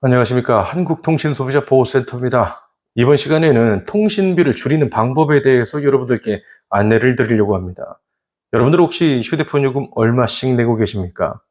안녕하십니까. 한국통신소비자보호센터입니다. 이번 시간에는 통신비를 줄이는 방법에 대해서 여러분들께 안내를 드리려고 합니다. 여러분들 혹시 휴대폰 요금 얼마씩 내고 계십니까?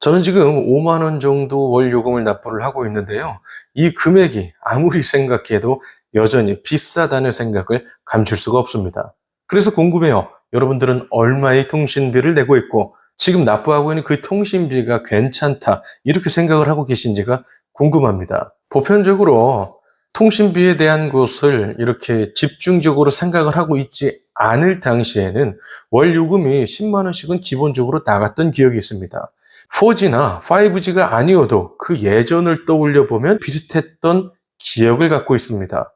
저는 지금 5만 원 정도 월 요금을 납부를 하고 있는데요. 이 금액이 아무리 생각해도 여전히 비싸다는 생각을 감출 수가 없습니다. 그래서 궁금해요. 여러분들은 얼마의 통신비를 내고 있고 지금 납부하고 있는 그 통신비가 괜찮다 이렇게 생각을 하고 계신지가 궁금합니다. 보편적으로 통신비에 대한 것을 이렇게 집중적으로 생각을 하고 있지 않을 당시에는 월 요금이 10만 원씩은 기본적으로 나갔던 기억이 있습니다. 4G나 5G가 아니어도 그 예전을 떠올려 보면 비슷했던 기억을 갖고 있습니다.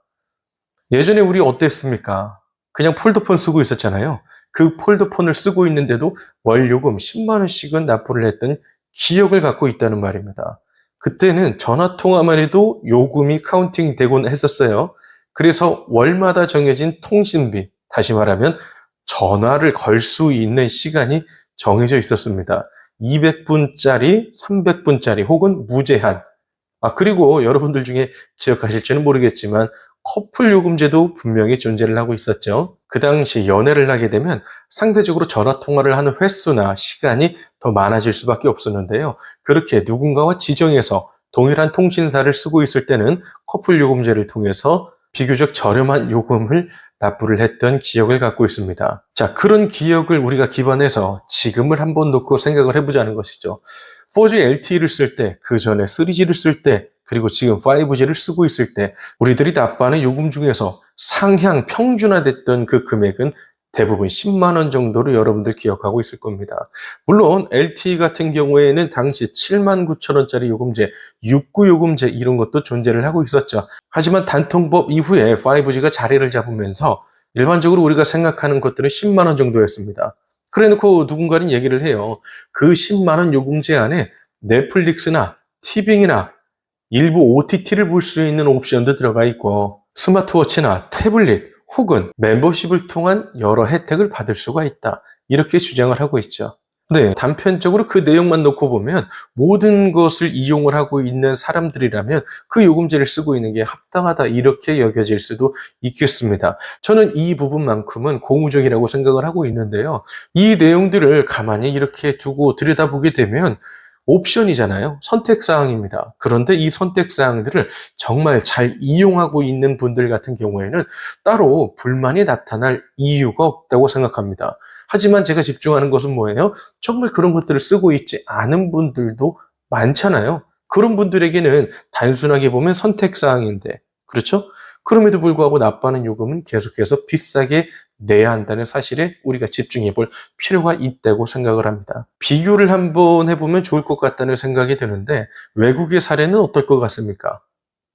예전에 우리 어땠습니까? 그냥 폴더폰 쓰고 있었잖아요. 그 폴더폰을 쓰고 있는데도 월 요금 10만 원씩은 납부를 했던 기억을 갖고 있다는 말입니다. 그때는 전화통화만 해도 요금이 카운팅 되곤 했었어요. 그래서 월마다 정해진 통신비, 다시 말하면 전화를 걸 수 있는 시간이 정해져 있었습니다. 200분짜리, 300분짜리 혹은 무제한. 그리고 여러분들 중에 기억하실지는 모르겠지만 커플 요금제도 분명히 존재를 하고 있었죠. 그 당시 연애를 하게 되면 상대적으로 전화 통화를 하는 횟수나 시간이 더 많아질 수밖에 없었는데요. 그렇게 누군가와 지정해서 동일한 통신사를 쓰고 있을 때는 커플 요금제를 통해서 비교적 저렴한 요금을 납부를 했던 기억을 갖고 있습니다. 자, 그런 기억을 우리가 기반해서 지금을 한번 놓고 생각을 해보자는 것이죠. 4G LTE를 쓸 때, 그 전에 3G를 쓸 때, 그리고 지금 5G를 쓰고 있을 때 우리들이 납부하는 요금 중에서 상향 평준화됐던 그 금액은 대부분 10만 원 정도로 여러분들 기억하고 있을 겁니다. 물론 LTE 같은 경우에는 당시 7만 9천 원짜리 요금제, 69 요금제 이런 것도 존재를 하고 있었죠. 하지만 단통법 이후에 5G가 자리를 잡으면서 일반적으로 우리가 생각하는 것들은 10만 원 정도였습니다. 그래놓고 누군가는 얘기를 해요. 그 10만 원 요금제 안에 넷플릭스나 티빙이나 일부 OTT를 볼 수 있는 옵션도 들어가 있고 스마트워치나 태블릿 혹은 멤버십을 통한 여러 혜택을 받을 수가 있다. 이렇게 주장을 하고 있죠. 네, 단편적으로 그 내용만 놓고 보면 모든 것을 이용을 하고 있는 사람들이라면 그 요금제를 쓰고 있는 게 합당하다 이렇게 여겨질 수도 있겠습니다. 저는 이 부분만큼은 고무적이라고 생각을 하고 있는데요. 이 내용들을 가만히 이렇게 두고 들여다보게 되면 옵션이잖아요. 선택사항입니다. 그런데 이 선택사항들을 정말 잘 이용하고 있는 분들 같은 경우에는 따로 불만이 나타날 이유가 없다고 생각합니다. 하지만 제가 집중하는 것은 뭐예요? 정말 그런 것들을 쓰고 있지 않은 분들도 많잖아요. 그런 분들에게는 단순하게 보면 선택사항인데, 그렇죠? 그럼에도 불구하고 납부하는 요금은 계속해서 비싸게 내야 한다는 사실에 우리가 집중해 볼 필요가 있다고 생각을 합니다. 비교를 한번 해보면 좋을 것 같다는 생각이 드는데 외국의 사례는 어떨 것 같습니까?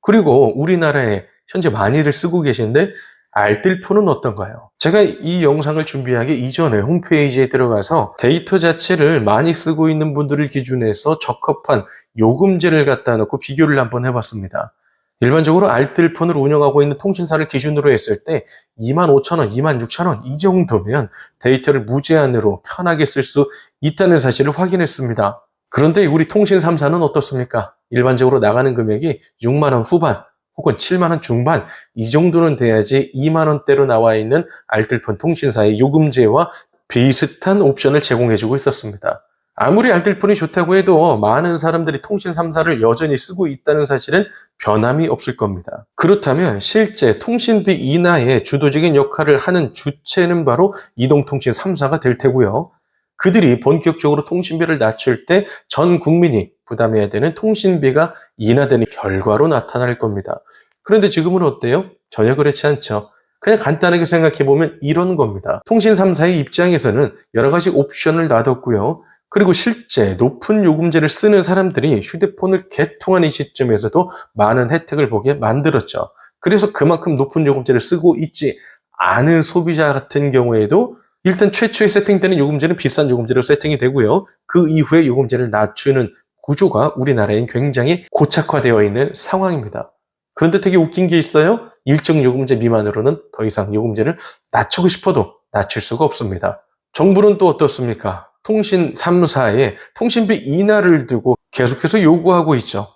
그리고 우리나라에 현재 많이들 쓰고 계신데 알뜰폰은 어떤가요? 제가 이 영상을 준비하기 이전에 홈페이지에 들어가서 데이터 자체를 많이 쓰고 있는 분들을 기준해서 적합한 요금제를 갖다 놓고 비교를 한번 해봤습니다. 일반적으로 알뜰폰을 운영하고 있는 통신사를 기준으로 했을 때 25,000원, 26,000원 이 정도면 데이터를 무제한으로 편하게 쓸 수 있다는 사실을 확인했습니다. 그런데 우리 통신 3사는 어떻습니까? 일반적으로 나가는 금액이 6만 원 후반 혹은 7만 원 중반 이 정도는 돼야지 2만 원대로 나와 있는 알뜰폰 통신사의 요금제와 비슷한 옵션을 제공해주고 있었습니다. 아무리 알뜰폰이 좋다고 해도 많은 사람들이 통신 3사를 여전히 쓰고 있다는 사실은 변함이 없을 겁니다. 그렇다면 실제 통신비 인하에 주도적인 역할을 하는 주체는 바로 이동통신 3사가 될 테고요. 그들이 본격적으로 통신비를 낮출 때 전 국민이 부담해야 되는 통신비가 인하되는 결과로 나타날 겁니다. 그런데 지금은 어때요? 전혀 그렇지 않죠. 그냥 간단하게 생각해보면 이런 겁니다. 통신 3사의 입장에서는 여러 가지 옵션을 놔뒀고요. 그리고 실제 높은 요금제를 쓰는 사람들이 휴대폰을 개통한 이 시점에서도 많은 혜택을 보게 만들었죠. 그래서 그만큼 높은 요금제를 쓰고 있지 않은 소비자 같은 경우에도 일단 최초에 세팅되는 요금제는 비싼 요금제로 세팅이 되고요. 그 이후에 요금제를 낮추는 구조가 우리나라엔 굉장히 고착화되어 있는 상황입니다. 그런데 되게 웃긴 게 있어요. 일정 요금제 미만으로는 더 이상 요금제를 낮추고 싶어도 낮출 수가 없습니다. 정부는 또 어떻습니까? 통신 3사에 통신비 인하를 두고 계속해서 요구하고 있죠.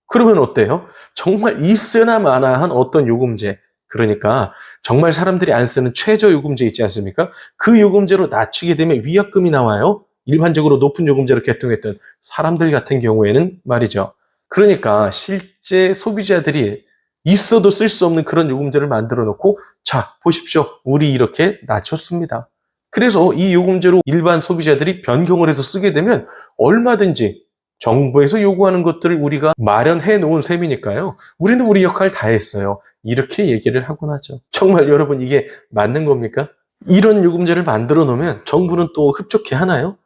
그러면 어때요? 정말 있으나 마나한 어떤 요금제, 그러니까 정말 사람들이 안 쓰는 최저 요금제 있지 않습니까? 그 요금제로 낮추게 되면 위약금이 나와요. 일반적으로 높은 요금제로 개통했던 사람들 같은 경우에는 말이죠. 그러니까 실제 소비자들이 있어도 쓸 수 없는 그런 요금제를 만들어 놓고, 자, 보십시오. 우리 이렇게 낮췄습니다. 그래서 이 요금제로 일반 소비자들이 변경을 해서 쓰게 되면 얼마든지 정부에서 요구하는 것들을 우리가 마련해 놓은 셈이니까요. 우리는 우리 역할 다 했어요. 이렇게 얘기를 하곤 하죠. 정말 여러분, 이게 맞는 겁니까? 이런 요금제를 만들어 놓으면 정부는 또 흡족해 하나요?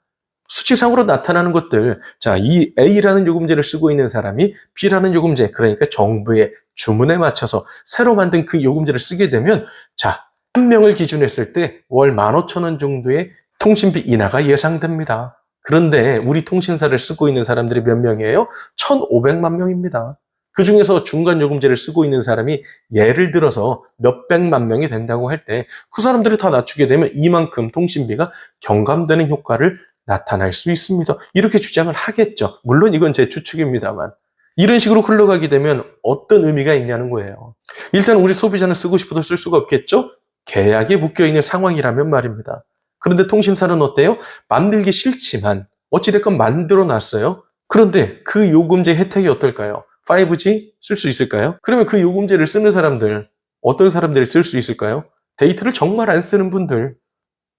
수치상으로 나타나는 것들, 자, 이 A라는 요금제를 쓰고 있는 사람이 B라는 요금제, 그러니까 정부의 주문에 맞춰서 새로 만든 그 요금제를 쓰게 되면, 자, 한 명을 기준으로 했을 때 월 15,000원 정도의 통신비 인하가 예상됩니다. 그런데 우리 통신사를 쓰고 있는 사람들이 몇 명이에요? 1,500만 명입니다. 그 중에서 중간 요금제를 쓰고 있는 사람이 예를 들어서 몇백만 명이 된다고 할 때, 그 사람들이 다 낮추게 되면 이만큼 통신비가 경감되는 효과를 나타날 수 있습니다. 이렇게 주장을 하겠죠. 물론 이건 제 추측입니다만. 이런 식으로 흘러가게 되면 어떤 의미가 있냐는 거예요. 일단 우리 소비자는 쓰고 싶어도 쓸 수가 없겠죠? 계약에 묶여있는 상황이라면 말입니다. 그런데 통신사는 어때요? 만들기 싫지만 어찌됐건 만들어 놨어요. 그런데 그 요금제 혜택이 어떨까요? 5G 쓸 수 있을까요? 그러면 그 요금제를 쓰는 사람들, 어떤 사람들이 쓸 수 있을까요? 데이터를 정말 안 쓰는 분들,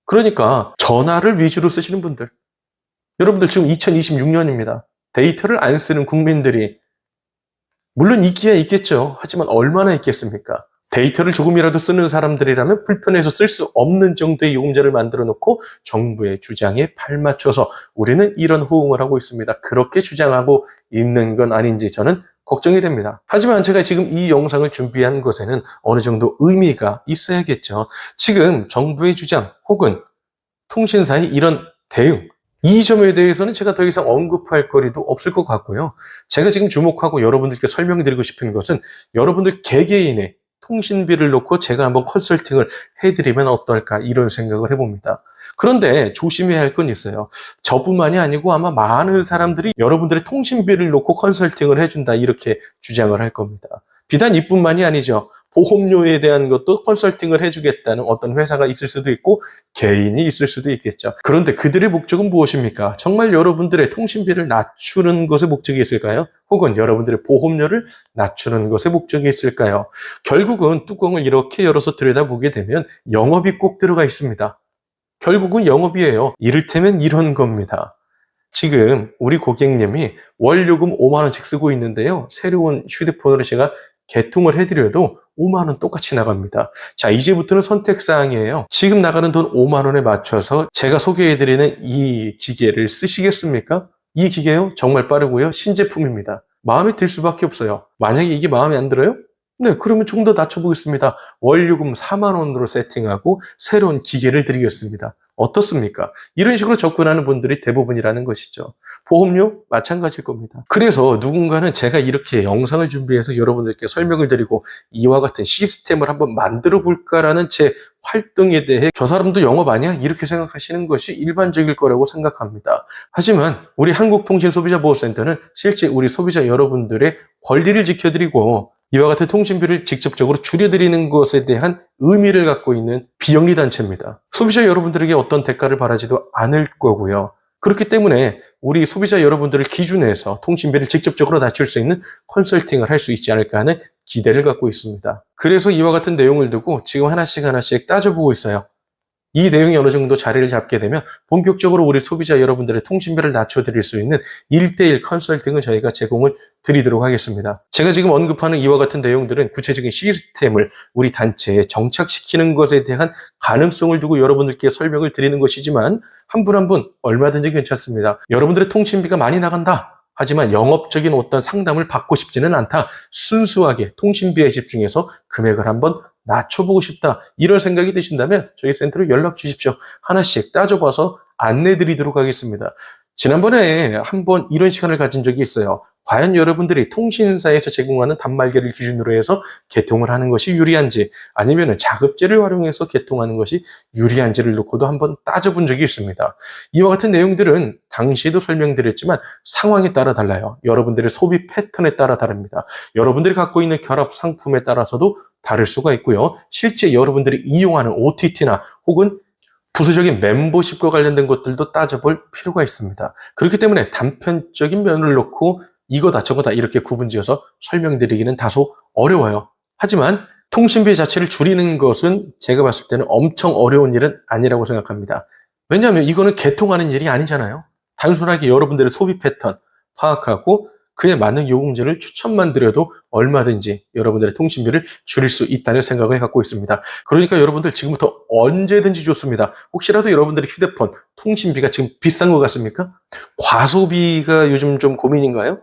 그러니까 전화를 위주로 쓰시는 분들. 여러분들 지금 2026년입니다. 데이터를 안 쓰는 국민들이 물론 있기야 있겠죠. 하지만 얼마나 있겠습니까? 데이터를 조금이라도 쓰는 사람들이라면 불편해서 쓸 수 없는 정도의 요금제를 만들어 놓고 정부의 주장에 발맞춰서 우리는 이런 호응을 하고 있습니다. 그렇게 주장하고 있는 건 아닌지 저는 걱정이 됩니다. 하지만 제가 지금 이 영상을 준비한 것에는 어느 정도 의미가 있어야겠죠. 지금 정부의 주장 혹은 통신사의 이런 대응, 이 점에 대해서는 제가 더 이상 언급할 거리도 없을 것 같고요. 제가 지금 주목하고 여러분들께 설명드리고 싶은 것은 여러분들 개개인의 통신비를 놓고 제가 한번 컨설팅을 해드리면 어떨까, 이런 생각을 해봅니다. 그런데 조심해야 할 건 있어요. 저뿐만이 아니고 아마 많은 사람들이 여러분들의 통신비를 놓고 컨설팅을 해준다, 이렇게 주장을 할 겁니다. 비단 이뿐만이 아니죠. 보험료에 대한 것도 컨설팅을 해주겠다는 어떤 회사가 있을 수도 있고 개인이 있을 수도 있겠죠. 그런데 그들의 목적은 무엇입니까? 정말 여러분들의 통신비를 낮추는 것에 목적이 있을까요? 혹은 여러분들의 보험료를 낮추는 것에 목적이 있을까요? 결국은 뚜껑을 이렇게 열어서 들여다보게 되면 영업이 꼭 들어가 있습니다. 결국은 영업이에요. 이를테면 이런 겁니다. 지금 우리 고객님이 월 요금 5만 원씩 쓰고 있는데요. 새로운 휴대폰으로 제가 개통을 해드려도 5만 원 똑같이 나갑니다. 자, 이제부터는 선택사항이에요. 지금 나가는 돈 5만 원에 맞춰서 제가 소개해드리는 이 기계를 쓰시겠습니까? 이 기계요? 정말 빠르고요. 신제품입니다. 마음에 들 수밖에 없어요. 만약에 이게 마음에 안 들어요? 네, 그러면 조금 더 낮춰보겠습니다. 월요금 4만 원으로 세팅하고 새로운 기계를 드리겠습니다. 어떻습니까? 이런 식으로 접근하는 분들이 대부분이라는 것이죠. 보험료 마찬가지일 겁니다. 그래서 누군가는 제가 이렇게 영상을 준비해서 여러분들께 설명을 드리고 이와 같은 시스템을 한번 만들어 볼까라는 제 활동에 대해 저 사람도 영업 아니야? 이렇게 생각하시는 것이 일반적일 거라고 생각합니다. 하지만 우리 한국통신소비자보호센터는 실제 우리 소비자 여러분들의 권리를 지켜드리고 이와 같은 통신비를 직접적으로 줄여드리는 것에 대한 의미를 갖고 있는 비영리 단체입니다. 소비자 여러분들에게 어떤 대가를 바라지도 않을 거고요. 그렇기 때문에 우리 소비자 여러분들을 기준해서 통신비를 직접적으로 낮출 수 있는 컨설팅을 할 수 있지 않을까 하는 기대를 갖고 있습니다. 그래서 이와 같은 내용을 두고 지금 하나씩 따져보고 있어요. 이 내용이 어느 정도 자리를 잡게 되면 본격적으로 우리 소비자 여러분들의 통신비를 낮춰드릴 수 있는 1:1 컨설팅을 저희가 제공을 드리도록 하겠습니다. 제가 지금 언급하는 이와 같은 내용들은 구체적인 시스템을 우리 단체에 정착시키는 것에 대한 가능성을 두고 여러분들께 설명을 드리는 것이지만 한 분 한 분 얼마든지 괜찮습니다. 여러분들의 통신비가 많이 나간다. 하지만 영업적인 어떤 상담을 받고 싶지는 않다. 순수하게 통신비에 집중해서 금액을 한번 낮춰보고 싶다. 이런 생각이 드신다면 저희 센터로 연락 주십시오. 하나씩 따져봐서 안내 드리도록 하겠습니다. 지난번에 한번 이런 시간을 가진 적이 있어요. 과연 여러분들이 통신사에서 제공하는 단말기를 기준으로 해서 개통을 하는 것이 유리한지, 아니면 자급제를 활용해서 개통하는 것이 유리한지를 놓고도 한번 따져본 적이 있습니다. 이와 같은 내용들은 당시에도 설명드렸지만 상황에 따라 달라요. 여러분들의 소비 패턴에 따라 다릅니다. 여러분들이 갖고 있는 결합 상품에 따라서도 다를 수가 있고요. 실제 여러분들이 이용하는 OTT나 혹은 부수적인 멤버십과 관련된 것들도 따져볼 필요가 있습니다. 그렇기 때문에 단편적인 면을 놓고 이거다 저거다 이렇게 구분지어서 설명드리기는 다소 어려워요. 하지만 통신비 자체를 줄이는 것은 제가 봤을 때는 엄청 어려운 일은 아니라고 생각합니다. 왜냐하면 이거는 개통하는 일이 아니잖아요. 단순하게 여러분들의 소비 패턴 파악하고 그에 맞는 요금제를 추천만 드려도 얼마든지 여러분들의 통신비를 줄일 수 있다는 생각을 갖고 있습니다. 그러니까 여러분들 지금부터 언제든지 좋습니다. 혹시라도 여러분들의 휴대폰 통신비가 지금 비싼 것 같습니까? 과소비가 요즘 좀 고민인가요?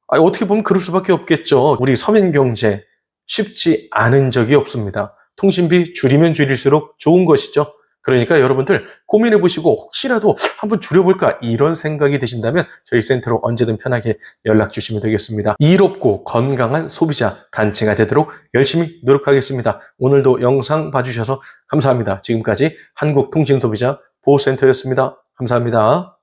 어떻게 보면 그럴 수밖에 없겠죠. 우리 서민경제 쉽지 않은 적이 없습니다. 통신비 줄이면 줄일수록 좋은 것이죠. 그러니까 여러분들 고민해 보시고 혹시라도 한번 줄여볼까 이런 생각이 드신다면 저희 센터로 언제든 편하게 연락 주시면 되겠습니다. 이롭고 건강한 소비자 단체가 되도록 열심히 노력하겠습니다. 오늘도 영상 봐주셔서 감사합니다. 지금까지 한국통신소비자 보호센터였습니다. 감사합니다.